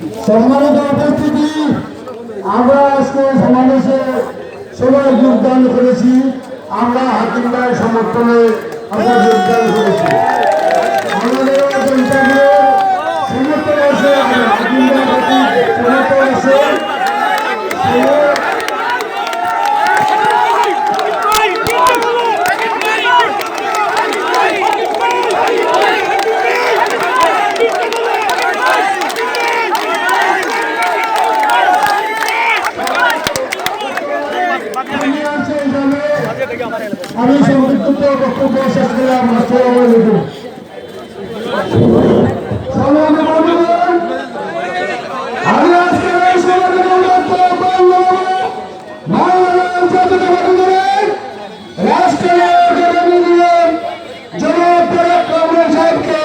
সম্মানিত উপস্থিতি, আমরা আজকে সমাবেশে সবাই যোগদান করেছি। আমরা হাকিম ভাইয়ের সমর্থনে আমরা যোগদান করেছি। আমাদের সমর্থন আছে, হাকিম ভাইয়ের সমর্থন আছে। আমি সংক্ষিপ্ত বক্তব্য শেষ করলাম। আসসালামু আলাইকুম। আমি আজকে এই রাষ্ট্রীয় জনাব তারেক রহমান সাহেবকে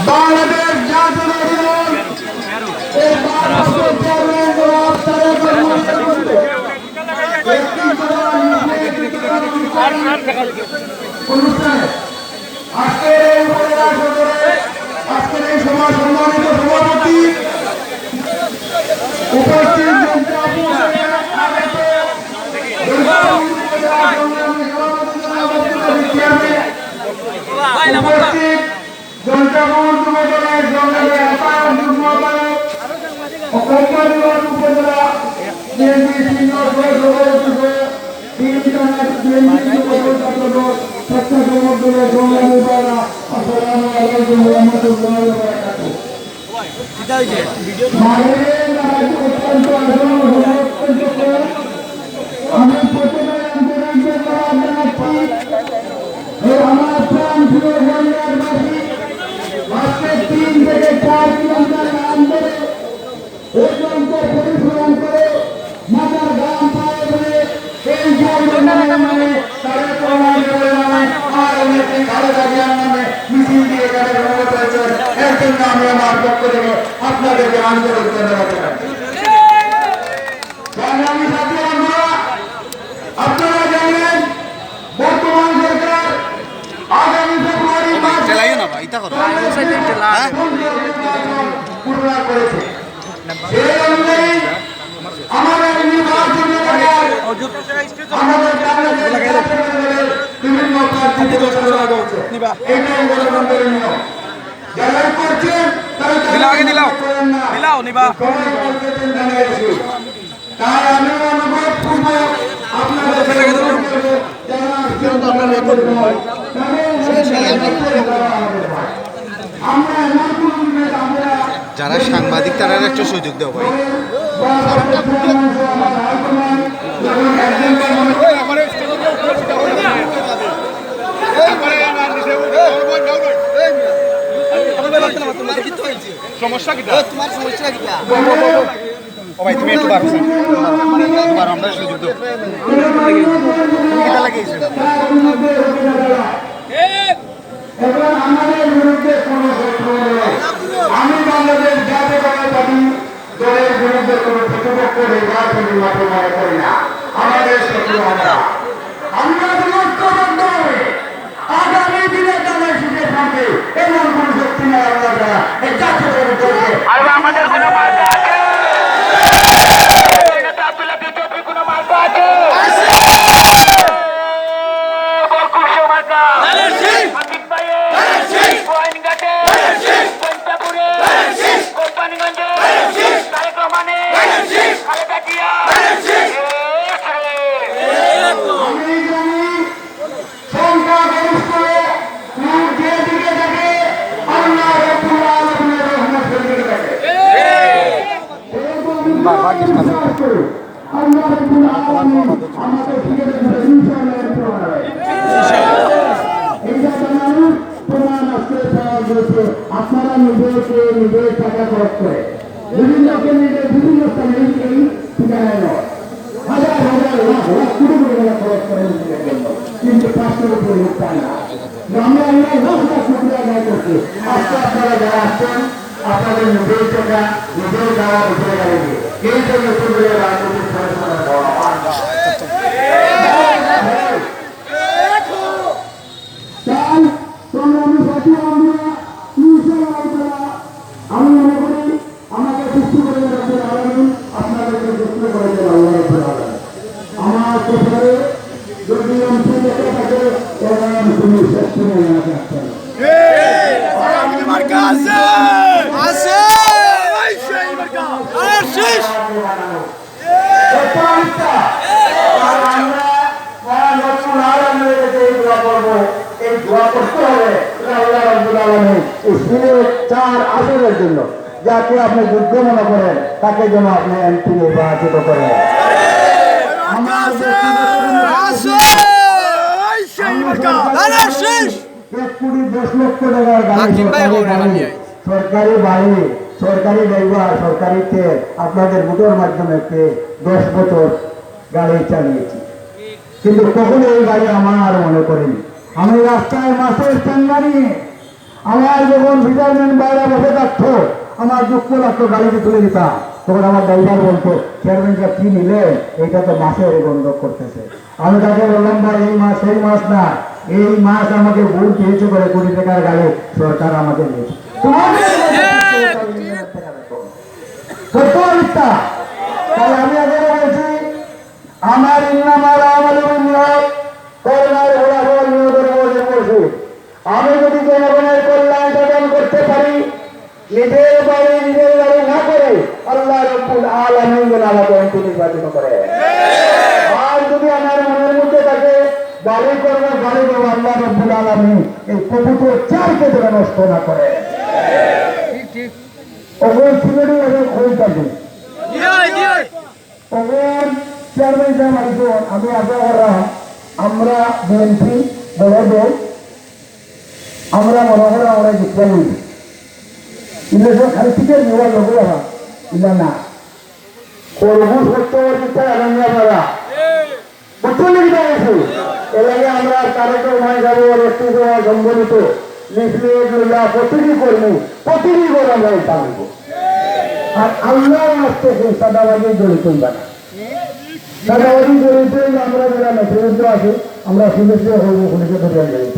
বাংলাদেশ জাতীয় দল আজকের এই সভা সম্মানিত সভাপতি উপস্থিত জনতাপুর যুবদলের জঙ্গলের আহ্বায়ক যুগ্ম আহ্বায়ক কোম্পানিগঞ্জ উপজেলা বিএনপি সিনিয়র আমি প্রথমে আমার প্রাণ প্রিয় আজকে 3 থেকে 4 কিলোমিটার নাম করে অত্যন্ত পরিশ্রম করে মাথার গাম পায়ে ধরে এই নামে তারেক রহমান আর অনেকে খালেদা জিয়ার নামে মিছিল দিয়ে এখানে ভ্রমণ করেছেন। এর জন্য আমি আমার পক্ষ থেকে আপনাদেরকে আন্তরিক ধন্যবাদ জানাচ্ছি। সংগ্রামী সাথী বন্ধুরা, আপনারা জানেন বর্তমান সরকার আগামী ফেব্রুয়ারি মাসে ঘোষণা করেছে। সেই অনুযায়ী আমাদের নির্বাচন এলাকায় আমাদের বিভিন্ন প্রার্থীকে ঘোষণা করছে। এটাই গণতন্ত্রের নিয়ম। যারা করছেন তারা তাই আমি অনুভব করব যারা সাংবাদিক তারা একটা সুযোগ দেব ভাই। সমস্যা কিটা তোমার সমস্যা কি ও ভাই তুমি একটু পারো তোমার আমরা সুযোগ দাও তুমি কিটা লাগিয়েছো এবং আমাদের বিরুদ্ধে কোনো শত্রু নেই। আমি বাংলাদেশ জাতীয়তাবাদী দলের বিরুদ্ধে কোনো প্রতিপক্ষ নির্বাচনী মতো মনে করি না। আমাদের শত্রু আমরা ঐক্যবদ্ধ হবে আগামী দিনে তাদের সুযোগ থাকবে এমন কোন শক্তি নেই আল্লাহ দ্বারা এই জাতীয়তাবাদী দলকে আমাদের কোনো মার্কা আছে নেতা আব্দুল্লাহ বিজেপি কোনো মার্কা আছে বরকুশো মার্কা হাকিম ভাইয়ে গোয়াইনঘাটে পঞ্চাপুরে কোম্পানিগঞ্জে তারেক রহমানে খালেদা জিয়া আমি জানি সংখ্যাগরিষ্ঠ ভোট যেদিকে থাকে আল্লাহ রাব্বুল আলামিনের রহমত সেদিকে থাকে। আল্লাহ রাব্বুল আলামিন আমাদের দিকে ইনশাআল্লাহ এইটা জানানোর প্রমাণ আজকে পাওয়া গেছে। আপনারা নিজের টাকা খরচ করে বিভিন্ন কেন্দ্রে বিভিন্ন স্থানে এই ঠিকানায় নয় হাজার হাজার লাখ লাখ কোটি কোটি টাকা খরচ করে নিজেদের জন্য, কিন্তু 500 উপরে লোক পায় না। আমরা লাখ লাখ শুক্রিয়া আদায় করছি। আজকে আপনারা যারা আসছেন আপনাদের নিজের টাকা নিজের গাওয়ার উপরে গাড়ি দিয়ে এই জন্য পুরুলিয়া রাজনৈতিক পরিচালনা করা হয়। তাই সংগ্রামী সাথী আমরা আমি মনে করি আমাকে সৃষ্টি করে রাখতে আলামিন আপনাদেরকে সৃষ্টি করে দেন আল্লাহ রাব্বুল আলামিন। আমার কোথায় যদি অংশ দেখে থাকে এরকম তুমি শ্রেষ্ঠ মনে রাখছেন জন্য যাকে আপনি যোগ্য মনে করেন তাকে যেন আপনি এমপি নির্বাচিত করেন। সরকারি বাড়ি সরকারি ড্রাইভার সরকারি তেল আপনাদের ভোটের মাধ্যমে 10 বছর গাড়ি চালিয়েছি, কিন্তু কখনো এই গাড়ি আমার মনে করিনি। আমি রাস্তায় মাসের চাঙ্গা নিয়ে আমার যখন রিটায়ারমেন্ট বাইরে বসে থাকতো আমার দুঃখ লাগতো, গাড়িতে তুলে দিতাম। তখন আমার ড্রাইভার বলতো চেয়ারম্যানটা কি নিলে এইটা তো মাসের বন্ধ করতেছে। আমি তাকে বললাম ভাই এই মাস সেই মাস না, এই মাস আমাকে ভুল দিয়েছে করে কোটি টাকার গাড়ি সরকার আমাকে দিয়েছে। তাই আমি আগে বলছি আমার ইন্নামাল আমালু বিন্নিয়াত কর্মের ফলাফল নিয়তের উপর নির্ভরশীল। আমি যদি জনগণের কল্যাণ সাধন করতে পারি নিজের বাড়ি না করে আল্লাহ রাব্বুল আলামিন যেন আমাকে এমপি নির্বাচিত করে। আর যদি আমার মনের মধ্যে থাকে বাড়ি করবো আল্লাহ রাব্বুল আলামিন এই পবিত্র চারকে যেন নষ্ট না করে। ওগুলো সিলেটি খোঁজ থাকবে ওগুলো চেয়ারম্যান সাহেব আসুন। আমি আশা করলাম আমরা বিএনপি বড় দল আমরা মনে করি আমরা জিততে নিই ইলেকশন খালি টিকিট নেওয়ার লোক ইলা না করবো সত্য জিততে আগামী আপনারা বুঝতে লিখতে গেছি। এ লাগে আমরা তারেক রহমান সাহেব সম্বলিত লিখলে প্রতিটি কর্মী প্রতিটি করে আমরা এটা আনব। আর আল্লাহ আসতে সেই সাদাবাজি জড়িত না, সাদাবাজি জড়িত আমরা যারা নেতৃত্ব আছি আমরা শুনেছি হইব পুলিশে ধরে জড়িত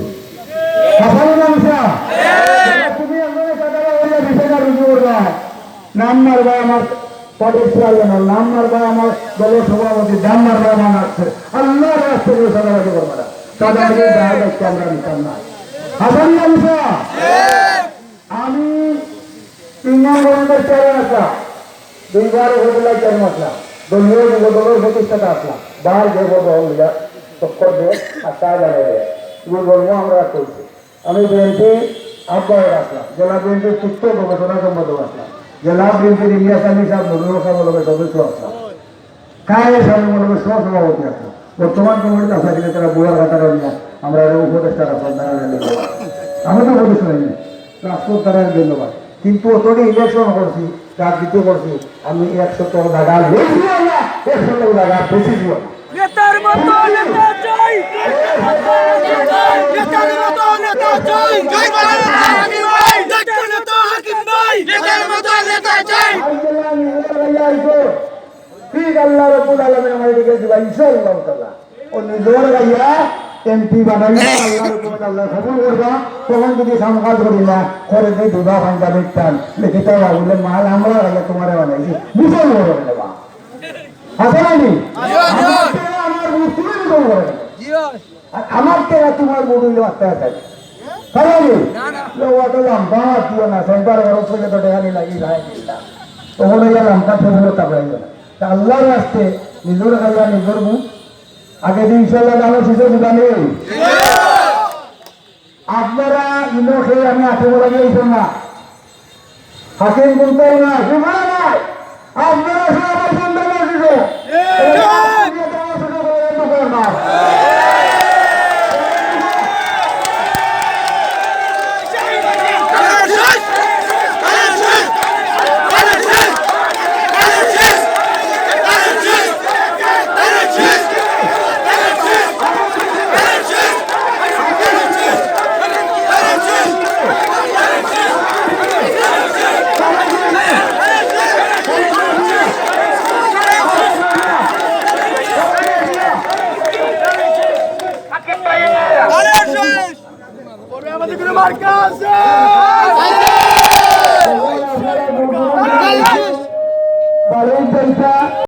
তুমি আমার সাদাবাজি বিষয়টা রুজু করবা নাম মারবা আমার নাম মারবা আমার দলের সভাপতি দাম মারবা আমার আল্লাহ আসতে সাদাবাজি করবা না, সাদাবাজি দায় দায়িত্ব আমরা নিতাম না। হাসান গামছা আমি 3 নম্বরের চেয়ারে আসলাম, 2 বার উপজেলায় চেয়ারে আসলাম, দলীয় যুবদলের প্রতিষ্ঠাতা আসলাম। বার যে দল চক্কর দিয়ে আর চা জানিয়ে তুমি বলবো আমরা করছি। আমি বিএনপি আহ্বায়ক আসলাম, জেলা বিএনপির চিত্ত গবেষণা সম্পাদক আসলাম, জেলা বিএনপির ইলিয়াস আলী সাহেব নজরুল সাহেবের সদস্য আসলাম, কায়ের সাহেবের সহসভাপতি আসলাম। বর্তমান কমিটিতে আসা কিনা তারা বুয়ার ঘাটার নিয়ে আমরা উপদেষ্টা রাখলাম। আমি তো উপদেষ্টা নিই রাজপথ দ্বারা ধন্যবাদ। কিন্তু অতটি ইলেকশন করছি রাজনীতি করছি আমি 100 জায়গা লেখি না 100 জায়গা বেশি দিও না নেতার মতো নেতা চাই নেতার মতো নেতা চাই জয় বাংলা হাকিম ভাই নেতার মতো হাকিম ভাই নেতার মতো নেতা চাই ঠিক আল্লাহ রাব্বুল আলামিন আমাদের দিকে দিবা ইনশাআল্লাহ তাআলা ও নিজের গাইয়া এমপি বানাইয়া আল্লাহ রাব্বুল আল্লাহ কবুল করবা তখন যদি কাজ করি না করে দেই দুধা ভাঙ্গা দেখতাম লিখিত বলে মাল আমরা গাইয়া তোমারে বানাইছি বুঝল করে নেবা হাসানি আমার মুসলিম কবুল করে আর আমার তেরা তোমার বদলে বাচ্চা আছে কারণে লোয়াটা লম্বা দিও না সেন্টার বড় ছেলে তো দেখানি লাগি যায় তখন এই লম্বা ফেলে তাবড়াইও না আল্লাহর রাস্তে নিজের গাইয়া নিজের মুখ আগে দিন ইনশাআল্লাহ জানো শিশু দোকানে আপনারা ইনো খেয়ে আমি আঠে বলা গিয়েছেন না হাকিম বলতে না সুমানা নাই আপনারা সবাই সন্তান শিশু হাকিম ভাইয়ের আমাদের কোনো মার্কা আছে বাড়ির